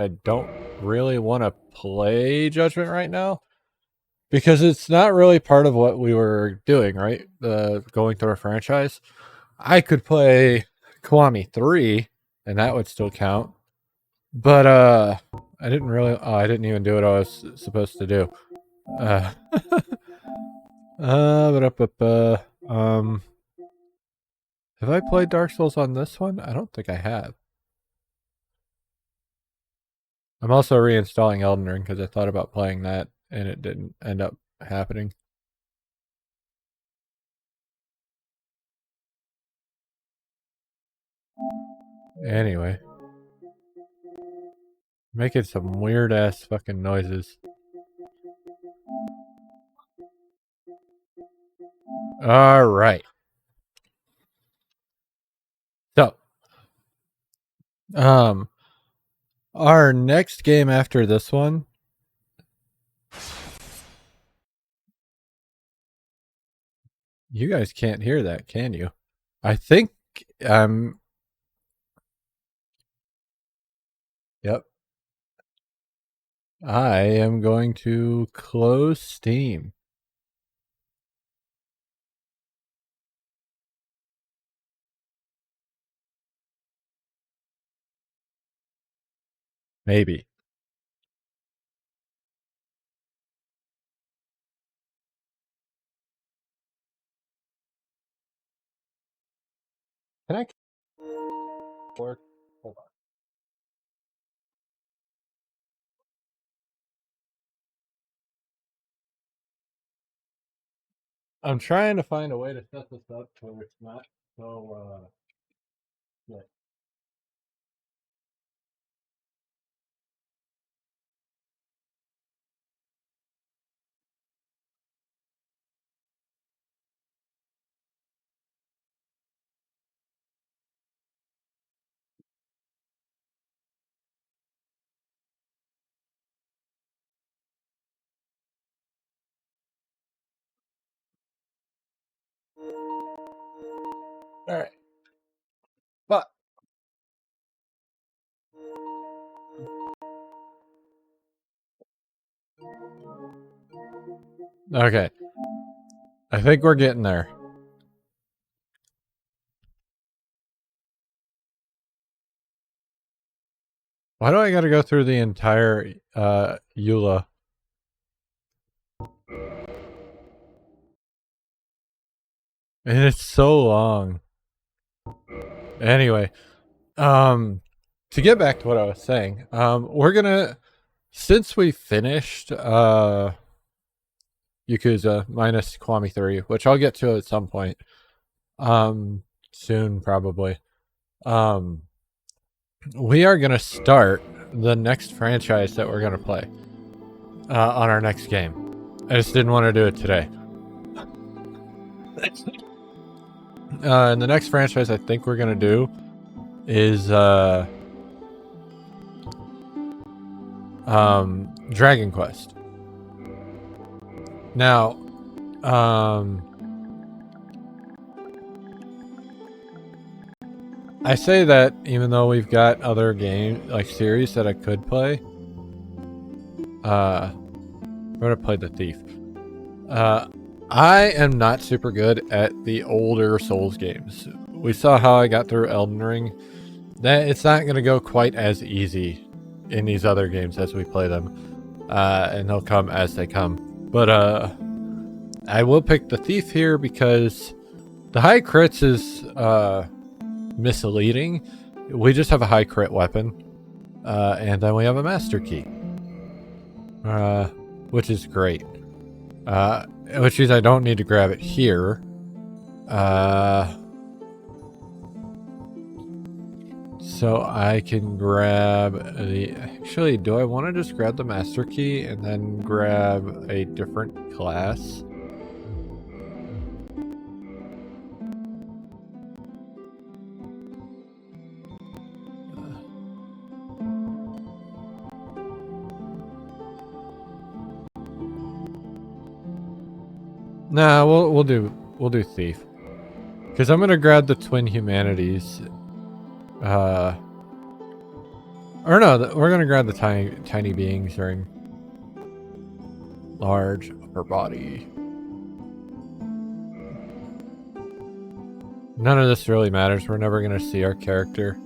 I don't really want to play Judgment right now because it's not really part of what we were doing, right? Going through a franchise. I could play Kiwami 3 and that would still count. But I didn't really I didn't even do what I was supposed to do. Uh um have I played Dark Souls on this one? I don't think I have. I'm also reinstalling Elden Ring because I thought about playing that and it didn't end up happening. Anyway, making some weird ass fucking noises. All right. So, um, our next game after this one. You guys can't hear that, can you? I think yep. I am going to close Steam. Maybe. Can I work? Hold on. I'm trying to find a way to set this up where it's not so yeah. All right. But okay. I think we're getting there. Why do I got to go through the entire EULA? And it's so long. Anyway, to get back to what I was saying, we're gonna since we finished Yakuza minus Kiwami 3, which I'll get to at some point, soon probably. We are gonna start the next franchise that we're gonna play on our next game. I just didn't want to do it today. And the next franchise I think we're gonna do is Dragon Quest. Now, I say that even though we've got other game like series that I could play. I'm gonna play the Thief. I am not super good at the older Souls games. We saw how I got through Elden Ring. That it's not gonna go quite as easy in these other games as we play them, and they'll come as they come. But I will pick the Thief here because the high crits is misleading. We just have a high crit weapon, and then we have a master key, which is great. Which means I don't need to grab it here. So I can grab the... Actually, do I want to just grab the master key and then grab a different class? Nah, we'll do Thief. Because I'm gonna grab the Twin Humanities. Or Or no, we're gonna grab the tiny beings during large upper body. None of this really matters. We're never gonna see our character.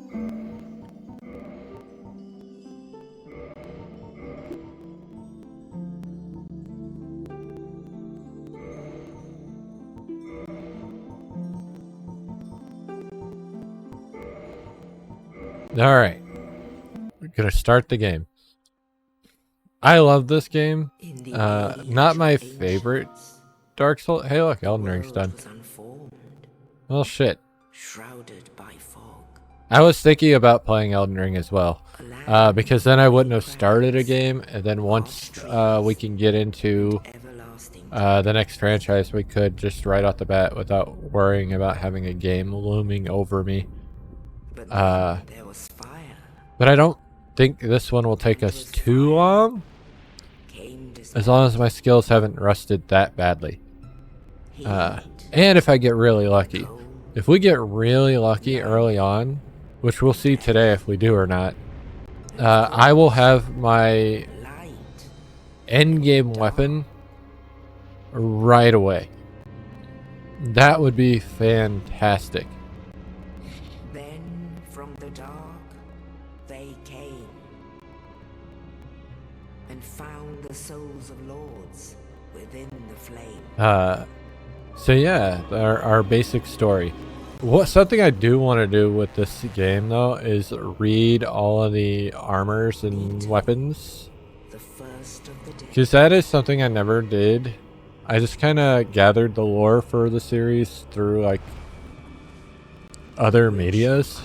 Alright. We're gonna start the game. I love this game. Not my favorite Dark Souls. Hey look, Elden Ring's done. Well shit. Shrouded by fog. I was thinking about playing Elden Ring as well. Because then I wouldn't have started a game, and then once we can get into the next franchise, we could just right off the bat without worrying about having a game looming over me. But I don't think this one will take us too long, as long as my skills haven't rusted that badly. And if I get really lucky. If we get really lucky early on, which we'll see today if we do or not, I will have my endgame weapon right away. That would be fantastic. Then from the dark they came and found the souls of lords within the flame. So yeah, our basic story. Something I do want to do with this game though is read all of the armors and weapons, because that is something I never did. I just kind of gathered the lore for the series through like other medias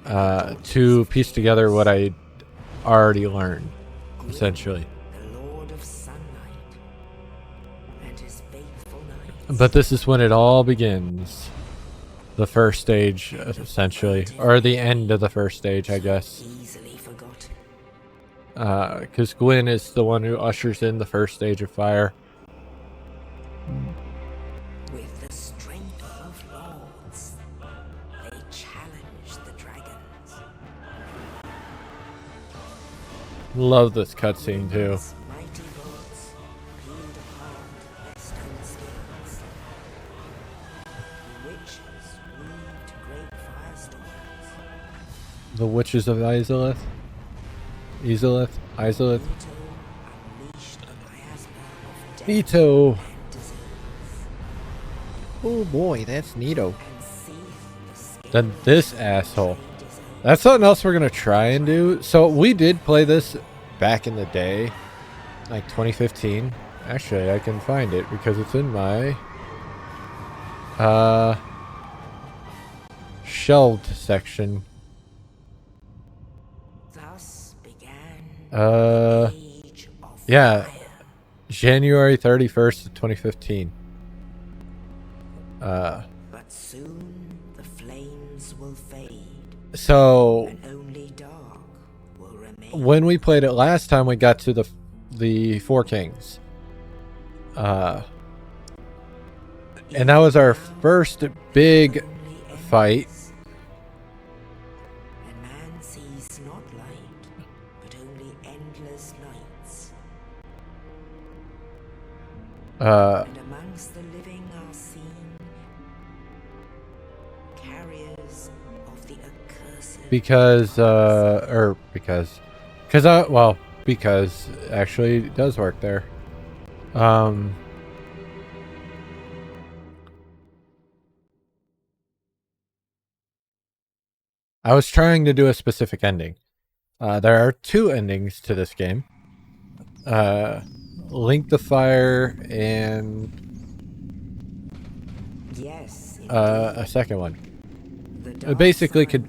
to piece together what I already learned, essentially. But this is when it all begins. The first stage, essentially. Or the end of the first stage, I guess. Because Gwyn is the one who ushers in the first stage of fire. With the strength of lords, they challenge the dragons. Love this cutscene too. The Witches of Izalith? Izalith? Nito! Oh boy, that's Nito. Then this asshole. That's something else we're gonna try and do. So we did play this back in the day, like 2015. Actually, I can find it because it's in my shelved section. Yeah, January 31st of 2015. But soon the flames will fade. So and only dark will remain. When we played it last time, we got to the Four Kings. And that was our first big fight. And man sees not light, but only endless nights. And amongst the living are seen carriers of the accursed. Because actually it does work there. I was trying to do a specific ending. There are two endings to this game. Link the Fire and yes, a second one. It basically could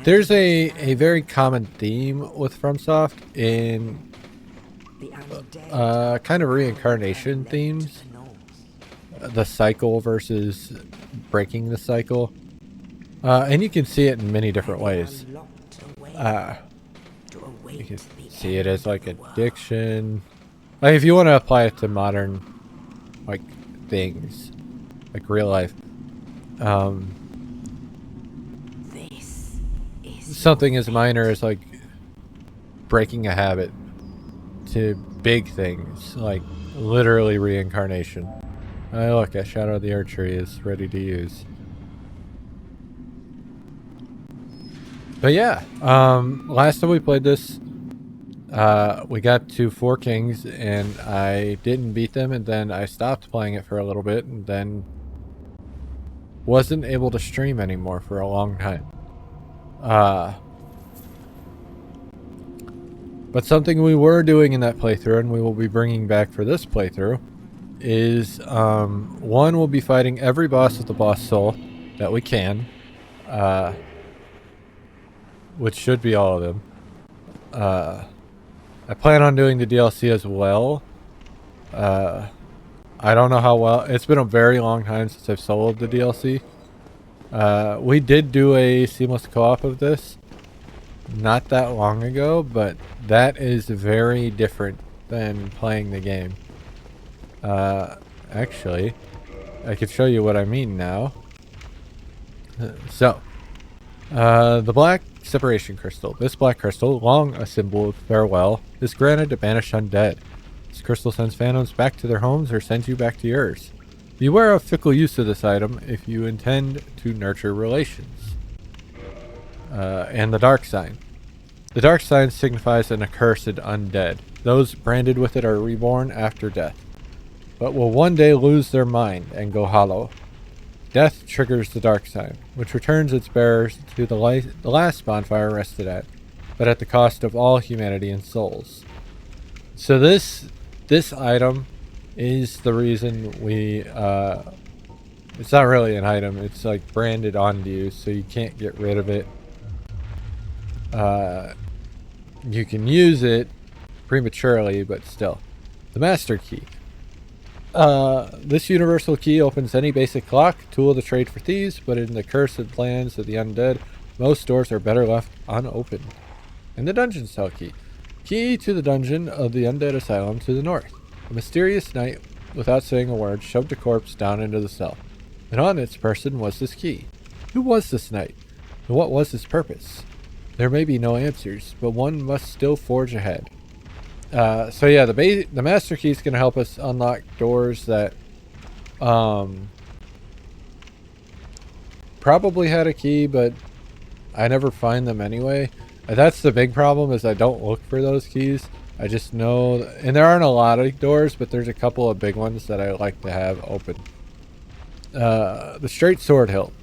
there's a very common theme with FromSoft in kind of reincarnation themes. The cycle versus breaking the cycle. And you can see it in many different ways. You can see it as like addiction. Like if you want to apply it to modern like things, like real life. This is Something as minor as like breaking a habit to big things like literally reincarnation. Look, that Shadow of the Archery is ready to use. But yeah, last time we played this, we got to 4 kings and I didn't beat them, and then I stopped playing it for a little bit and then wasn't able to stream anymore for a long time. But something we were doing in that playthrough and we will be bringing back for this playthrough is, one, we'll be fighting every boss with the boss soul that we can, which should be all of them. I plan on doing the DLC as well. I don't know how well. It's been a very long time since I've soloed the DLC. We did do a seamless co-op of this not that long ago, but that is very different than playing the game. Actually, I could show you what I mean now. So, the black separation crystal. This black crystal, long a symbol of farewell, is granted to banish undead. This crystal sends phantoms back to their homes or sends you back to yours. Beware of fickle use of this item if you intend to nurture relations. And the dark sign. The dark sign signifies an accursed undead. Those branded with it are reborn after death, but will one day lose their mind and go hollow. Death triggers the dark sign, which returns its bearers to the last bonfire rested at, but at the cost of all humanity and souls. So this item is the reason we, it's not really an item, it's like branded onto you, so you can't get rid of it. You can use it prematurely, but still. The Master Key. This universal key opens any basic lock, tool of the trade for thieves, but in the cursed lands of the undead, most doors are better left unopened. And the dungeon cell key. Key to the dungeon of the undead asylum to the north. A mysterious knight, without saying a word, shoved a corpse down into the cell. And on its person was this key. Who was this knight? And what was his purpose? There may be no answers, but one must still forge ahead. So yeah, the Master Key is going to help us unlock doors that probably had a key, but I never find them anyway. That's the big problem, is I don't look for those keys. I just know, and there aren't a lot of doors, but there's a couple of big ones that I like to have open. The straight sword hilt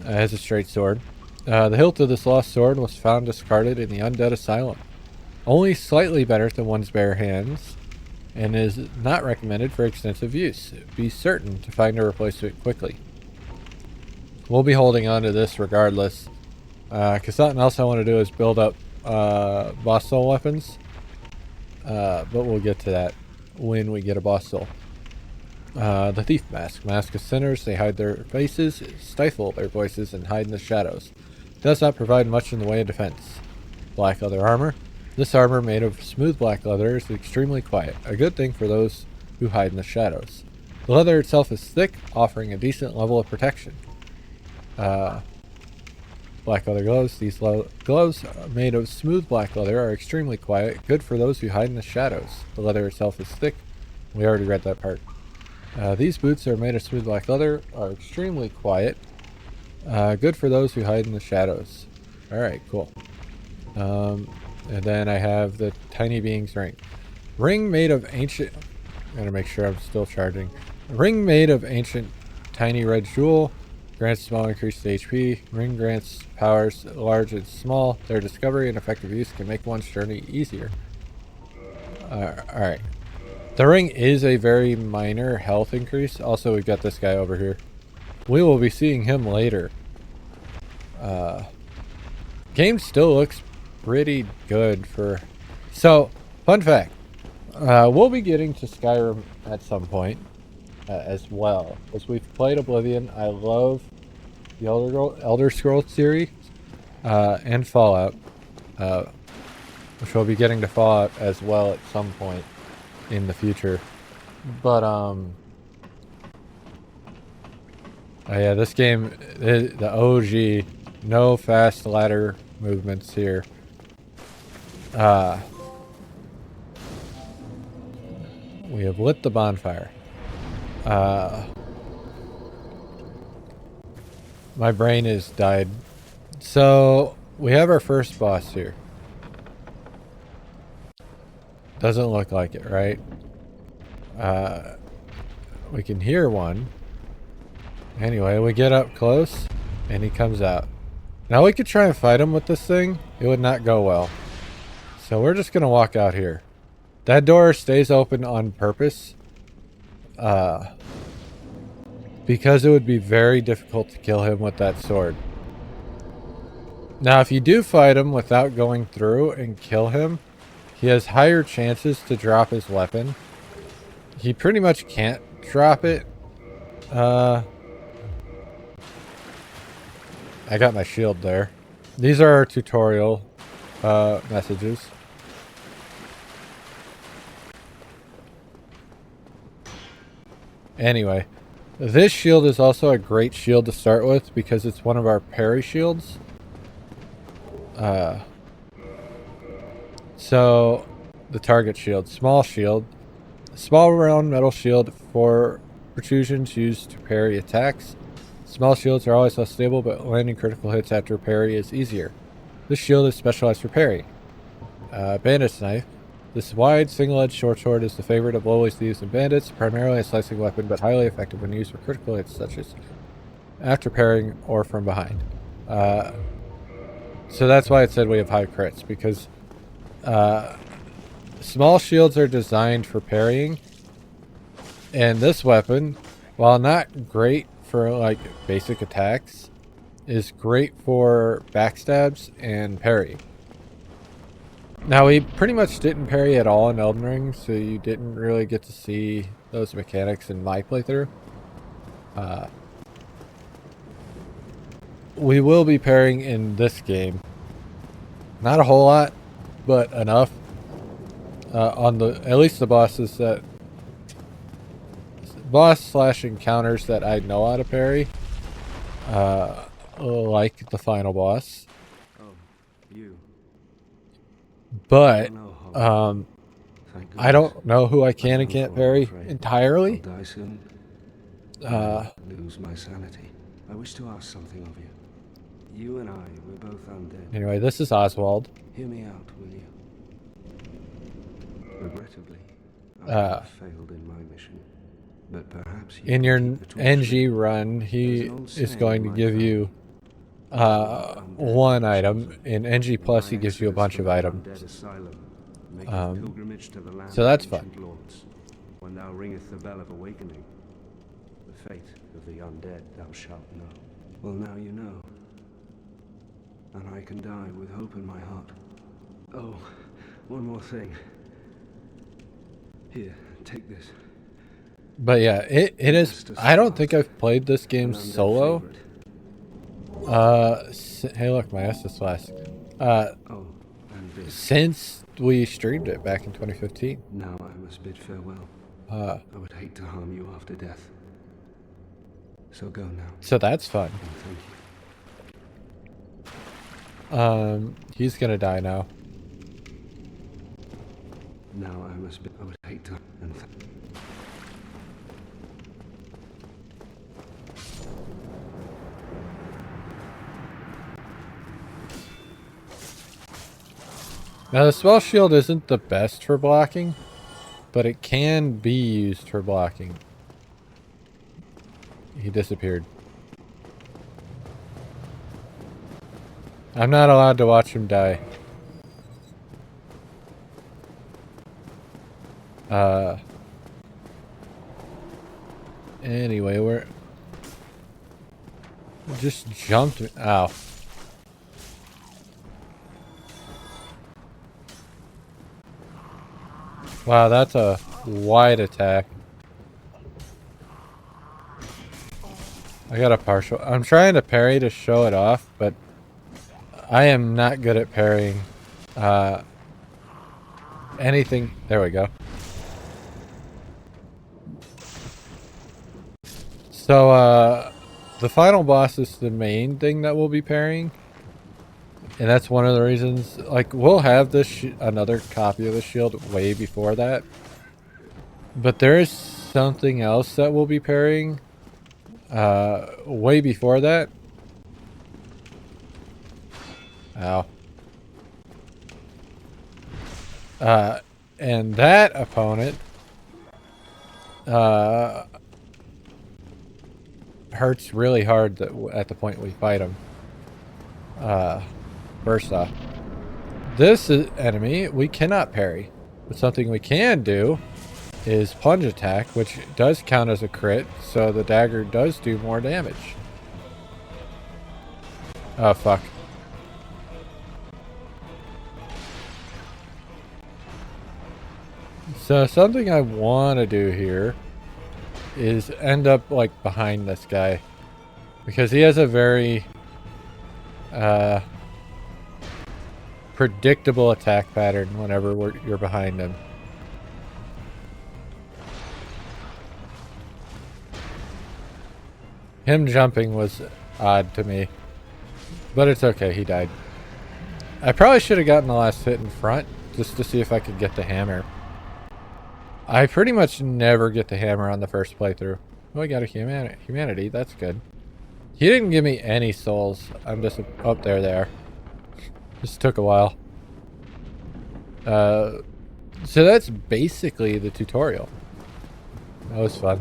has a straight sword. The hilt of this lost sword was found discarded in the undead asylum. Only slightly better than one's bare hands, and is not recommended for extensive use. Be certain to find a replacement quickly. We'll be holding on to this regardless, because something else I want to do is build up boss soul weapons, but we'll get to that when we get a boss soul. The thief mask. Mask of sinners. They hide their faces, stifle their voices, and hide in the shadows. Does not provide much in the way of defense. Black leather armor. This armor, made of smooth black leather, is extremely quiet, a good thing for those who hide in the shadows. The leather itself is thick, offering a decent level of protection. Black leather gloves. These gloves, made of smooth black leather, are extremely quiet, good for those who hide in the shadows. The leather itself is thick. We already read that part. These boots are made of smooth black leather, are extremely quiet, good for those who hide in the shadows. Alright, cool. And then I have the Tiny Being's ring. Ring made of ancient... I gotta make sure I'm still charging. Ring made of ancient tiny red jewel. Grants small increased HP. Ring grants powers large and small. Their discovery and effective use can make one's journey easier. Alright. The ring is a very minor health increase. Also, we've got this guy over here. We will be seeing him later. Game still looks pretty good for... So, fun fact. We'll be getting to Skyrim at some point as well. As we've played Oblivion, I love the Elder Scrolls series and Fallout. Which we'll be getting to Fallout as well at some point in the future. But, Oh yeah, this game, the OG, no fast ladder movements here. We have lit the bonfire. My brain has died. So, we have our first boss here. Doesn't look like it, right? We can hear one. Anyway, we get up close, and he comes out. Now we could try and fight him with this thing. It would not go well. So we're just going to walk out here. That door stays open on purpose. Because it would be very difficult to kill him with that sword. Now, if you do fight him without going through and kill him, he has higher chances to drop his weapon. He pretty much can't drop it. I got my shield there. These are our tutorial messages. Anyway, this shield is also a great shield to start with because it's one of our parry shields. So, the target shield. Small shield. Small round metal shield for protrusions used to parry attacks. Small shields are always less stable, but landing critical hits after parry is easier. This shield is specialized for parry. Bandit's knife. This wide, single-edged short sword is the favorite of lowly thieves and bandits, primarily a slicing weapon, but highly effective when used for critical hits such as after parrying or from behind. So that's why it said we have high crits, because small shields are designed for parrying, and this weapon, while not great for like basic attacks, is great for backstabs and parry. Now, we pretty much didn't parry at all in Elden Ring, so you didn't really get to see those mechanics in my playthrough. We will be parrying in this game. Not a whole lot, but enough. On the at least the bosses that boss/encounters that I know how to parry, like the final boss. Oh, you. But I I don't know who I can and can't parry entirely. I'll die soon. Lose my sanity. I wish to ask something of you. You and I, we're both undead. Anyway, this is Oswald. Hear me out, will you? Regrettably, I have failed in my mission. But perhaps you In your can keep the torch NG lit. run, he There's an old is saying going to in my give family. you one item. In NG Plus, he gives you a bunch of items. So that's fun. Lords. When thou ringeth the bell of awakening, the fate of the undead thou shalt know. Well, now you know. And I can die with hope in my heart. Oh, one more thing. Here, take this. But yeah, it is. I don't think I've played this game An undead solo. favorite. Hey, look, my Estus flask. Oh, and this. Since we streamed it back in 2015. Now I must bid farewell. I would hate to harm you after death. So go now. So that's fun. And thank you. He's gonna die now. Now I must be. I would hate to. And Now the spell shield isn't the best for blocking, but it can be used for blocking. He disappeared. I'm not allowed to watch him die. Anyway, we're just jumped. Ow. Wow, that's a wide attack. I got a partial. I'm trying to parry to show it off, but I am not good at parrying anything. There we go. So, the final boss is the main thing that we'll be parrying. And that's one of the reasons, like, we'll have this another copy of the shield way before that. But there is something else that we'll be parrying way before that. Ow. And that opponent hurts really hard at the point we fight him. First off, this enemy we cannot parry, but something we can do is plunge attack, which does count as a crit, so the dagger does do more damage. Oh fuck. So something I want to do here is end up like behind this guy, because he has a very predictable attack pattern whenever you're behind him. Him jumping was odd to me, but it's okay, he died. I probably should have gotten the last hit in front just to see if I could get the hammer. I pretty much never get the hammer on the first playthrough. Oh, I got a humanity. That's good. He didn't give me any souls. I'm just up there. There. Just took a while. So that's basically the tutorial. That was fun.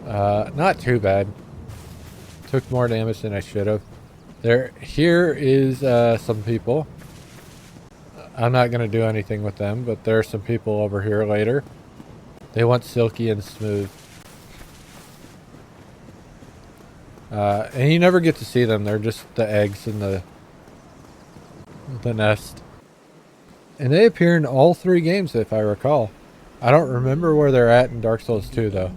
Not too bad. Took more damage than I should have. Here is some people. I'm not gonna do anything with them, but there are some people over here later. They want silky and smooth. And you never get to see them. They're just the eggs in the nest. And they appear in all 3 games, if I recall. I don't remember where they're at in Dark Souls 2, though.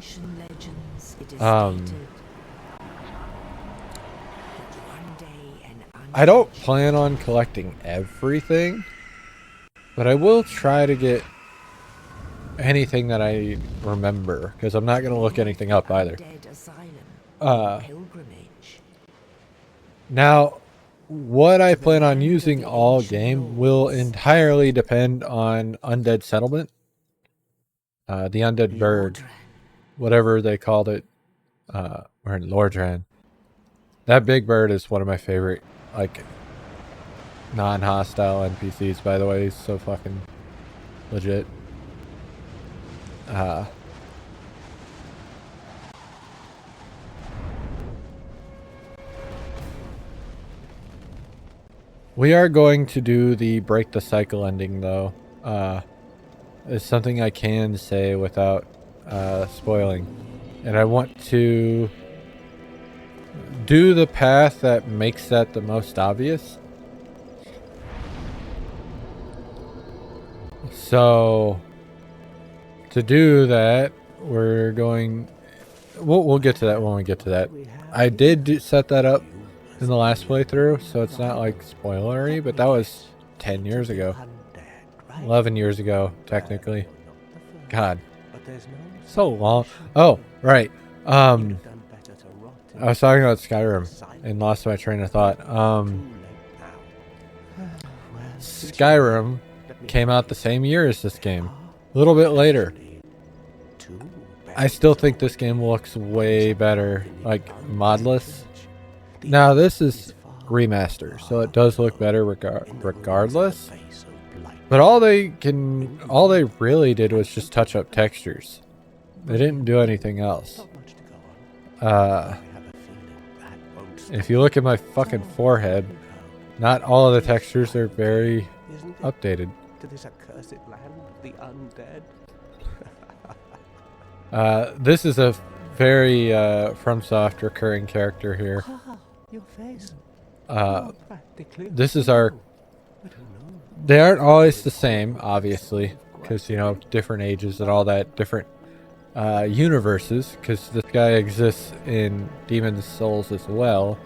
I don't plan on collecting everything, but I will try to get anything that I remember, because I'm not going to look anything up either. Now, what I plan on using all game will entirely depend on Undead Settlement. The Undead Bird. Whatever they called it. We're in Lordran. That big bird is one of my favorite, like, non-hostile NPCs, by the way. He's so fucking legit. We are going to do the break the cycle ending, though. It's something I can say without spoiling. And I want to do the path that makes that the most obvious. So, to do that, we're going... We'll get to that when we get to that. I did set that up in the last playthrough, so it's not like spoilery, but that was 10 years ago. 11 years ago, technically. God. So long. Oh, right. I was talking about Skyrim and lost my train of thought. Skyrim came out the same year as this game. A little bit later. I still think this game looks way better, like modless. Now this is remaster, so it does look better regardless. But all they really did was just touch up textures. They didn't do anything else. If you look at my fucking forehead, not all of the textures are very updated. This is a very FromSoft recurring character here. This is our... They aren't always the same, obviously, because, you know, different ages and all that, different universes, because this guy exists in Demon's Souls as well.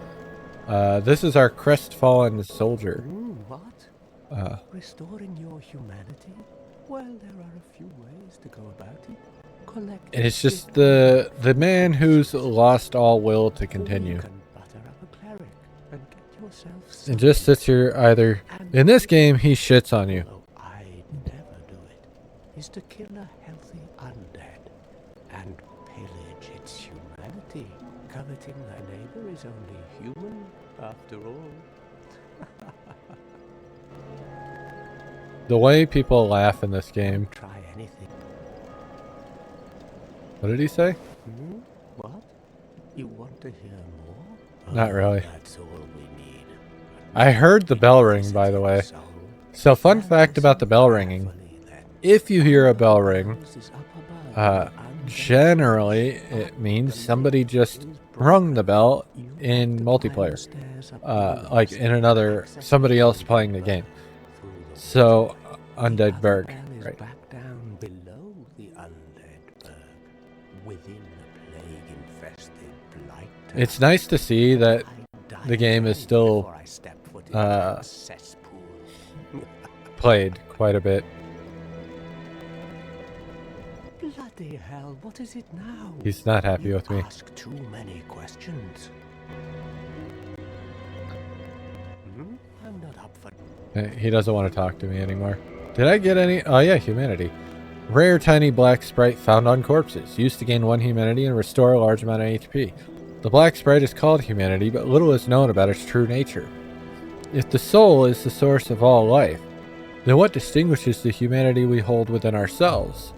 This is our crestfallen soldier. What? Restoring your humanity? Well, there are a few ways to go about it. And it's just the man who's lost all will to continue. yourself and just sits here either. In this game, he shits on you. Although I'd never do it, is to kill a healthy undead and pillage its humanity. Coveting thy neighbor is only human, after all. The way people laugh in this game. Try anything. What did he say? What? You want to hear more? Not really. That's all we need. I heard the bell ring, by the way. So fun fact about the bell ringing. If you hear a bell ring, generally it means somebody just rung the bell in multiplayer. Like in another, somebody else playing the game. So, Undead Berg, right? Back down below the Undead Berg, within the plague-infested blight. It's nice to see that the game is still played quite a bit. Bloody hell, what is it now? He's not happy with me. Ask too many questions. I'm not up for... He doesn't want to talk to me anymore. Did I get any? Oh yeah, humanity. Rare tiny black sprite found on corpses. Used to gain 1 humanity and restore a large amount of HP. The black sprite is called humanity, but little is known about its true nature. If the soul is the source of all life, then what distinguishes the humanity we hold within ourselves?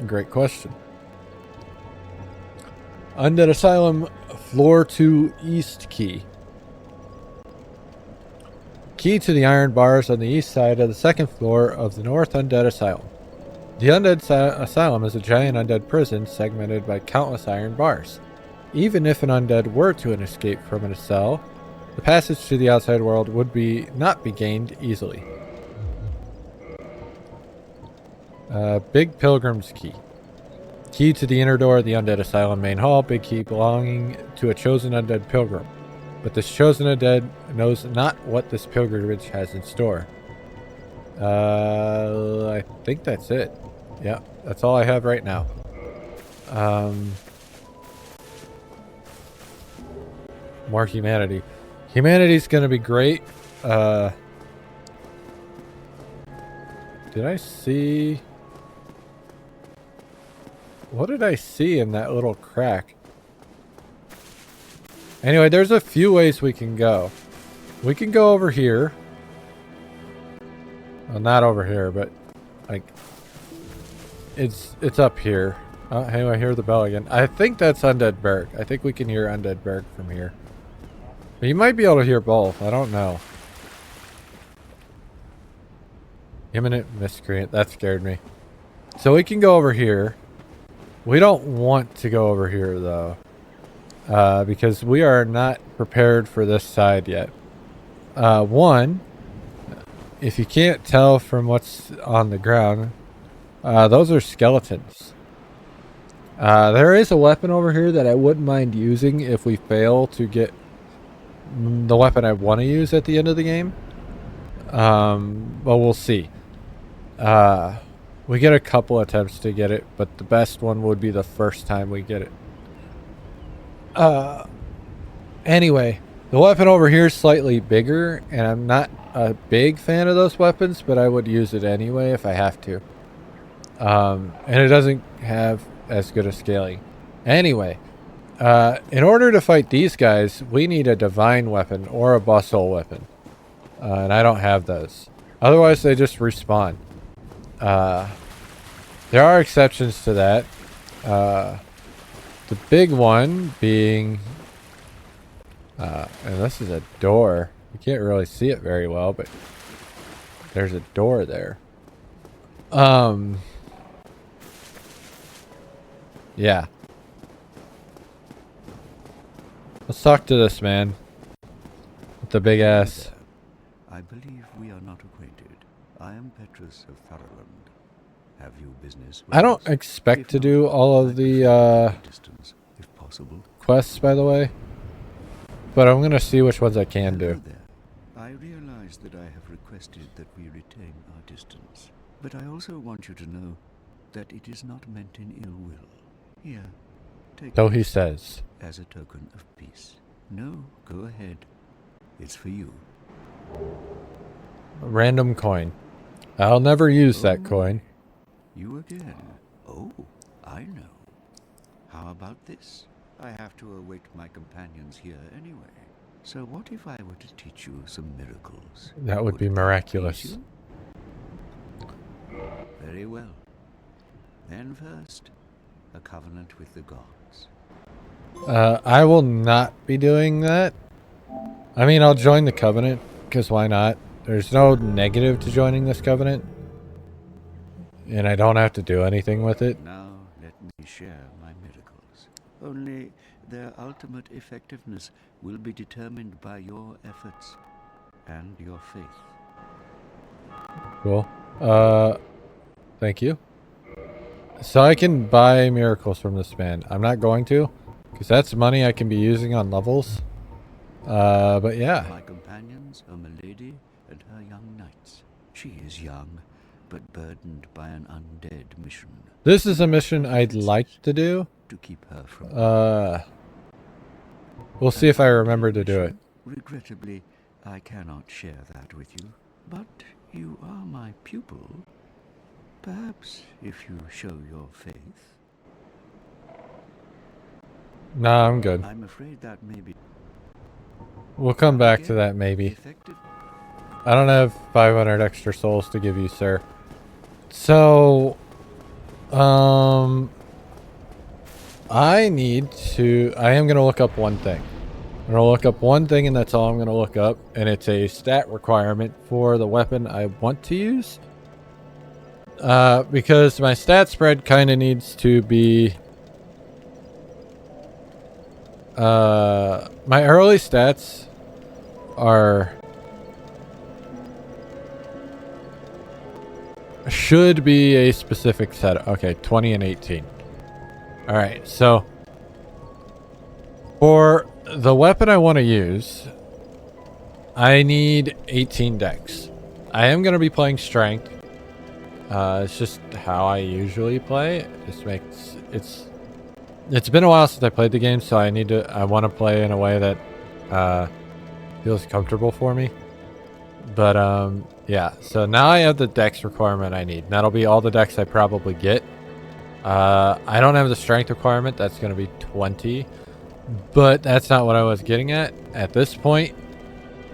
Great question. Undead Asylum, floor 2 east key. Key to the iron bars on the east side of the 2nd floor of the North Undead Asylum. The Undead Asylum is a giant undead prison segmented by countless iron bars. Even if an undead were to escape from a cell, the passage to the outside world would not be gained easily. Big Pilgrim's Key. Key to the inner door of the Undead Asylum main hall. Big key belonging to a chosen undead pilgrim. But this chosen undead knows not what this pilgrimage has in store. I think that's it. Yeah, that's all I have right now. More humanity. Humanity's gonna be great. Did I see... What did I see in that little crack? Anyway, there's a few ways we can go. We can go over here. Well, not over here, but like it's up here. Oh, hey, I hear the bell again. I think that's Undead Berg. I think we can hear Undead Berg from here. But you might be able to hear both. I don't know. Imminent miscreant. That scared me. So we can go over here. We don't want to go over here though. Because we are not prepared for this side yet. One, if you can't tell from what's on the ground, those are skeletons. There is a weapon over here that I wouldn't mind using if we fail to get the weapon I want to use at the end of the game. But we'll see. We get a couple attempts to get it, but the best one would be the first time we get it. Anyway, the weapon over here is slightly bigger, and I'm not a big fan of those weapons, but I would use it anyway if I have to. And it doesn't have as good a scaling. Anyway, in order to fight these guys, we need a divine weapon or a bustle weapon. And I don't have those. Otherwise, they just respawn. There are exceptions to that. The big one being... and this is a door. You can't really see it very well, but there's a door there. Yeah. Let's talk to this man with the big ass. I believe we are not acquainted. I am Petrus of Thurland. Have you business with I don't us? expect If to not, do all I of prefer the distance, if possible. quests, by the way. But I'm gonna see which ones I can Hello do. there. I realize that I have requested that we retain our distance, but I also want you to know that it is not meant in ill will. Here, take So he this says. as a token of peace. No, go ahead. It's for you. A random coin. I'll never use that Oh, coin. You again. Oh, I know. How about this? I have to await my companions here anyway. So what if I were to teach you some miracles? That would be miraculous. please you? Very well. Then first, a covenant with the gods. I will not be doing that. I mean, I'll join the covenant, because why not? There's no negative to joining this covenant. And I don't have to do anything with it. Now let me share my miracles. Only their ultimate effectiveness will be determined by your efforts and your faith. Cool. Thank you. So I can buy miracles from this man. I'm not going to, because that's money I can be using on levels. But yeah. My companions are Milady and her young knights. She is young, but burdened by an undead mission. This is a mission I'd like to do. To keep her from we'll see if I remember to do it. Regrettably, I cannot share that with you. But you are my pupil. Perhaps if you show your faith. Nah, I'm good. I'm afraid that may be We'll come back to that maybe. effective. I don't have 500 extra souls to give you, sir. So, I am going to look up one thing. I'm going to look up one thing, and that's all I'm going to look up. And it's a stat requirement for the weapon I want to use. Because my stat spread kind of needs to be... my early stats are... should be a specific set. Okay, 20 and 18. Alright, so... for the weapon I want to use, I need 18 dex. I am going to be playing strength. It's just how I usually play. It just makes... It's been a while since I played the game, so I want to play in a way that feels comfortable for me. But yeah, so now I have the dex requirement I need. That'll be all the dex I probably get. I don't have the strength requirement. That's going to be 20. But that's not what I was getting at. At this point,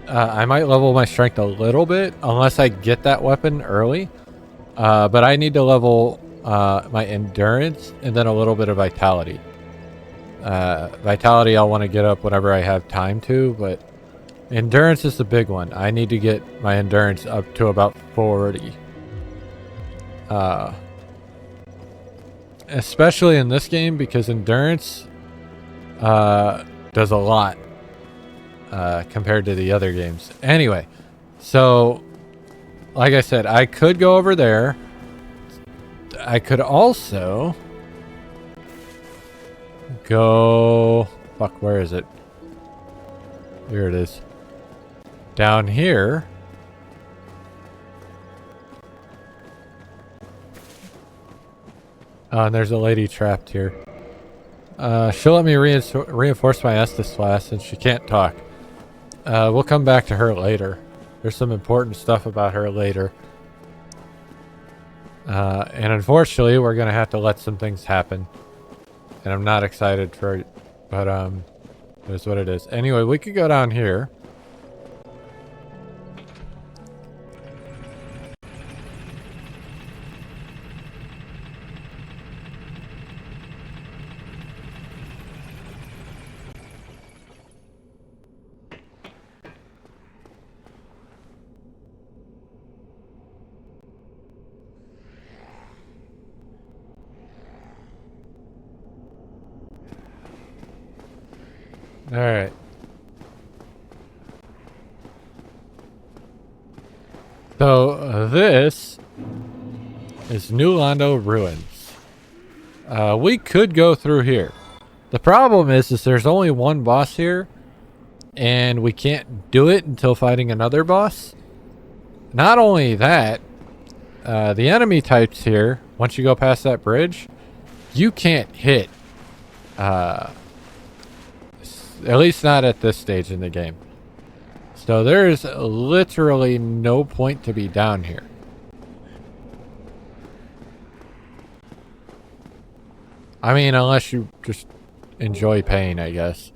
I might level my strength a little bit unless I get that weapon early. But I need to level my endurance and then a little bit of vitality. Vitality I'll want to get up whenever I have time to, but endurance is the big one. I need to get my endurance up to about 40. Especially in this game, because endurance does a lot compared to the other games. Anyway, so like I said, I could go over there. I could also go... fuck, where is it? Here it is. Down here. Oh, and there's a lady trapped here. She'll let me reinforce my Estus class since she can't talk. We'll come back to her later. There's some important stuff about her later. And unfortunately, we're going to have to let some things happen. And I'm not excited for it, but it is what it is. Anyway, we could go down here. Alright. So, this is New Londo Ruins. We could go through here. The problem is there's only one boss here, and we can't do it until fighting another boss. Not only that, the enemy types here, once you go past that bridge, you can't hit At least not at this stage in the game. So there is literally no point to be down here. I mean, unless you just enjoy pain, I guess.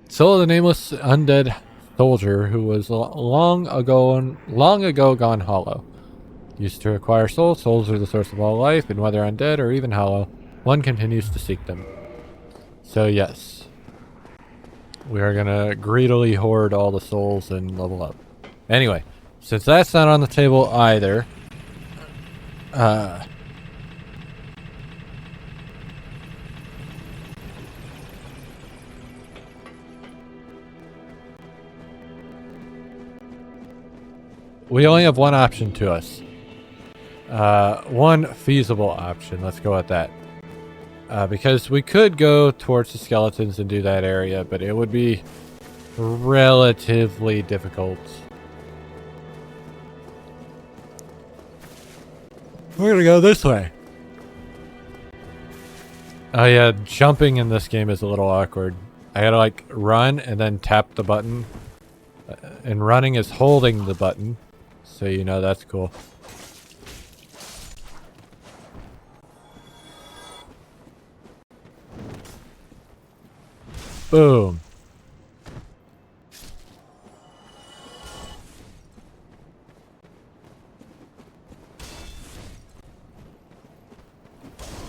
Soul of the nameless undead soldier who was long ago gone hollow. Used to acquire souls. Souls are the source of all life, and whether undead or even hollow, one continues to seek them. So yes, we are gonna greedily hoard all the souls and level up. Anyway, since that's not on the table either, we only have one option to us. One feasible option. Let's go with that. Because we could go towards the skeletons and do that area, but it would be relatively difficult. We're gonna go this way. Oh yeah, jumping in this game is a little awkward. I gotta like run and then tap the button. And running is holding the button. So you know that's cool. Boom.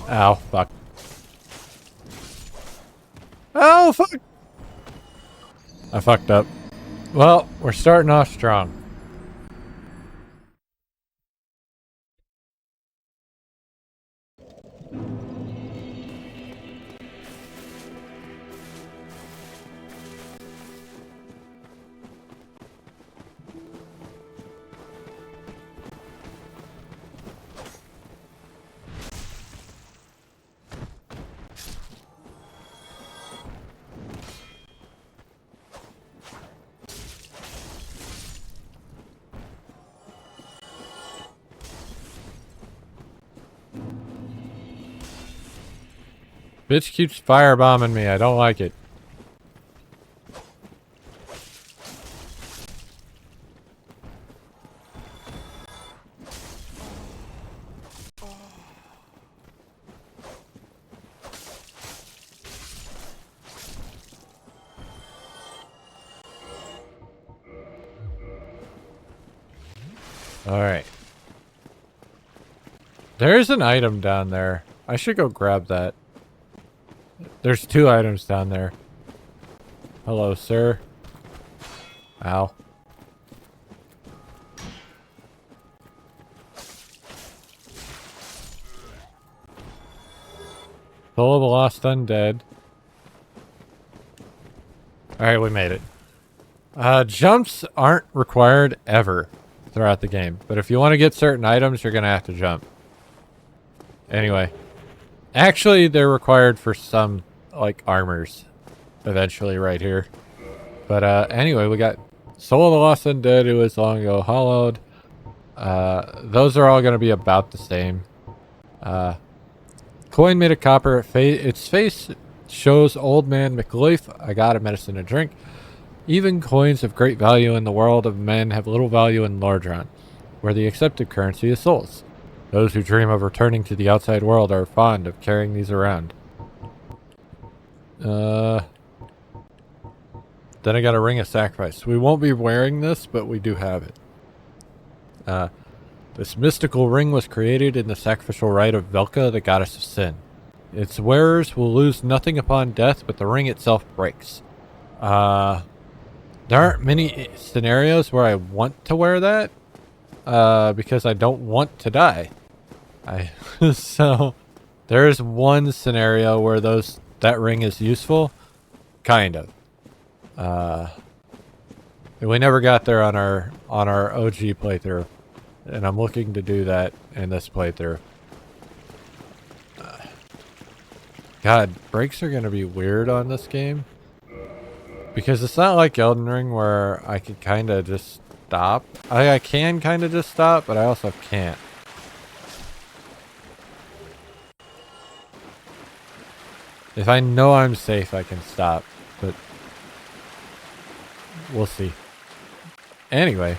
Ow, fuck. Oh, fuck! I fucked up. Well, we're starting off strong. Bitch keeps firebombing me. I don't like it. Alright. There's an item down there. I should go grab that. There's 2 items down there. Hello, sir. Ow. Soul of a lost undead. Alright, we made it. Jumps aren't required ever throughout the game. But if you want to get certain items, you're going to have to jump. Anyway. Actually, they're required for some, like, armors. Eventually, right here. But, anyway, we got Soul of the Lost Undead, who was long ago hollowed. Those are all going to be about the same. Coin made of copper. Its face shows Old Man McLeaf. I got a medicine to drink. Even coins of great value in the world of men have little value in Lordran, where the accepted currency is souls. Those who dream of returning to the outside world are fond of carrying these around. Then I got a ring of sacrifice. We won't be wearing this, but we do have it. This mystical ring was created in the sacrificial rite of Velka, the goddess of sin. Its wearers will lose nothing upon death, but the ring itself breaks. There aren't many scenarios where I want to wear that, because I don't want to die. So there is one scenario where that ring is useful, kind of. We never got there on our OG playthrough, and I'm looking to do that in this playthrough. God, brakes are gonna be weird on this game, because it's not like Elden Ring where I can kind of just stop. I can kind of just stop, but I also can't. If I know I'm safe, I can stop. But we'll see. Anyway,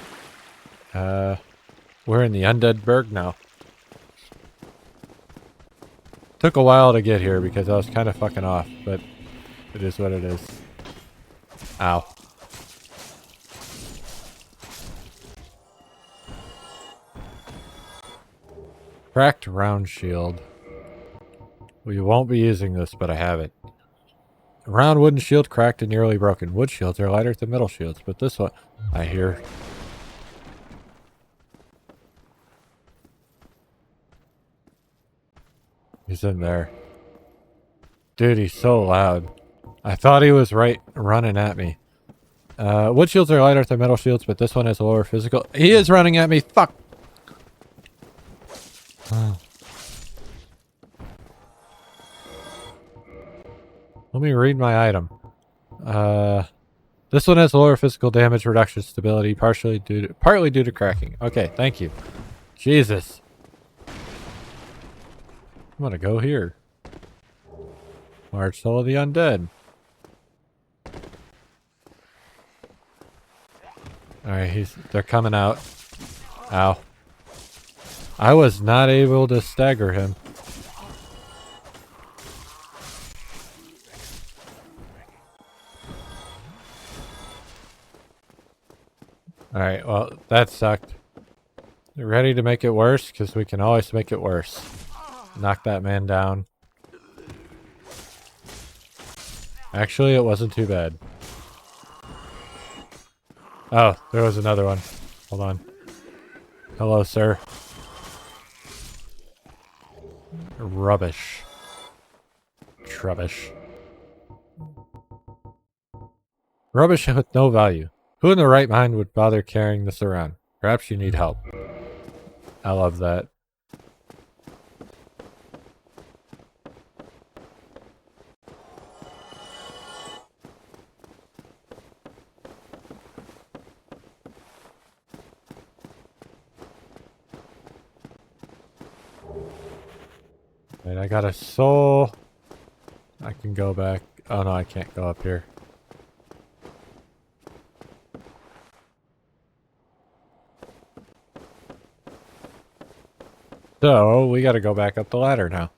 we're in the Undead Berg now. Took a while to get here because I was kind of fucking off, but it is what it is. Ow. Cracked round shield. We won't be using this, but I have it. A round wooden shield cracked and nearly broken. Wood shields are lighter than metal shields, but this one, I hear. He's in there. Dude, he's so loud. I thought he was right running at me. Wood shields are lighter than metal shields, but this one has a lower physical. He is running at me. Fuck. Let me read my item. This one has lower physical damage reduction stability, partly due to cracking. Okay, thank you. Jesus. I'm gonna go here. Large Soul of the Undead. Alright, they're coming out. Ow. I was not able to stagger him. Alright, well, that sucked. You ready to make it worse? Because we can always make it worse. Knock that man down. Actually, it wasn't too bad. Oh, there was another one. Hold on. Hello, sir. Rubbish. Trubbish. Rubbish with no value. Who in their right mind would bother carrying this around? Perhaps you need help. I love that. Wait, I got a soul. I can go back. Oh no, I can't go up here. So, we gotta go back up the ladder now.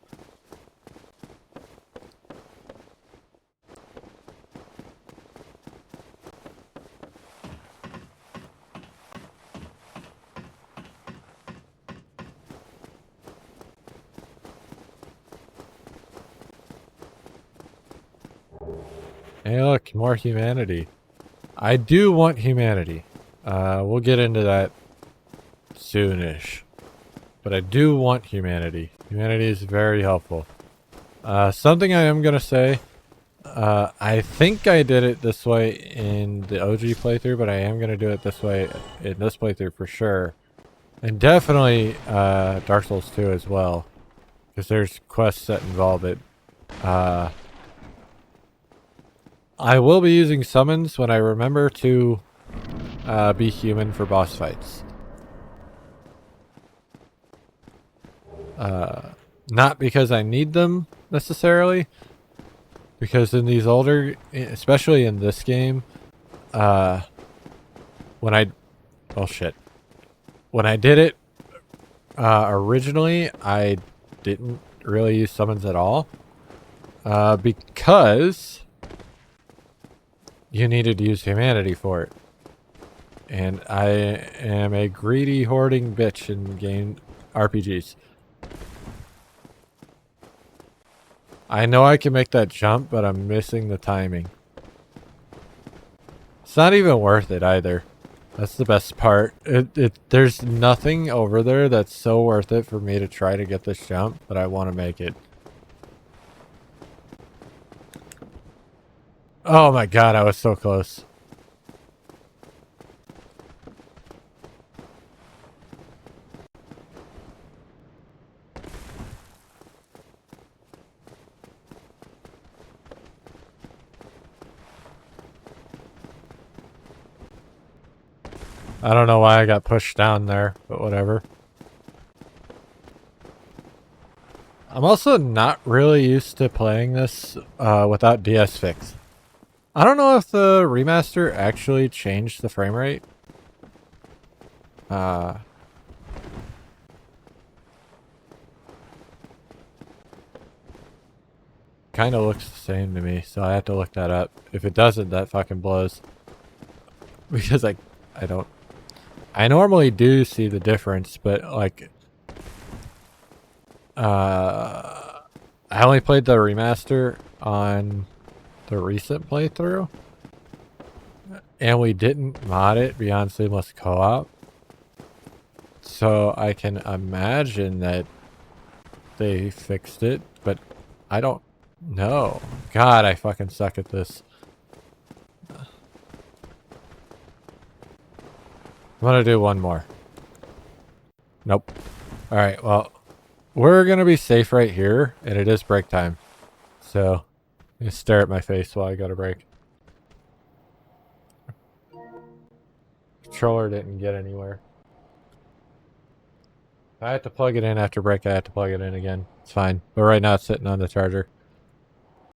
Hey look, more humanity. I do want humanity. We'll get into that soonish. But I do want humanity. Humanity is very helpful. Something I am gonna say. I think I did it this way in the OG playthrough, but I am gonna do it this way in this playthrough for sure. And definitely Dark Souls 2 as well. Because there's quests that involve it. I will be using summons when I remember to be human for boss fights. Not because I need them necessarily, because in these older, especially in this game, when I did it originally, I didn't really use summons at all, because you needed to use humanity for it, and I am a greedy hoarding bitch in game RPGs. I know I can make that jump, but I'm missing the timing. It's not even worth it either. That's the best part. There's nothing over there that's so worth it for me to try to get this jump, but I want to make it. Oh my god, I was so close. I don't know why I got pushed down there, but whatever. I'm also not really used to playing this without DS fix. I don't know if the remaster actually changed the frame rate. Kind of looks the same to me, so I have to look that up. If it doesn't, that fucking blows. Because I don't... I normally do see the difference, but like... I only played the remaster on the recent playthrough. And we didn't mod it beyond seamless co-op. So I can imagine that they fixed it, but I don't know. God, I fucking suck at this. I'm gonna do one more. Nope. Alright, well, we're gonna be safe right here, and it is break time. So, you stare at my face while I go to break. Controller didn't get anywhere. If I have to plug it in after break, I have to plug it in again. It's fine. But right now it's sitting on the charger.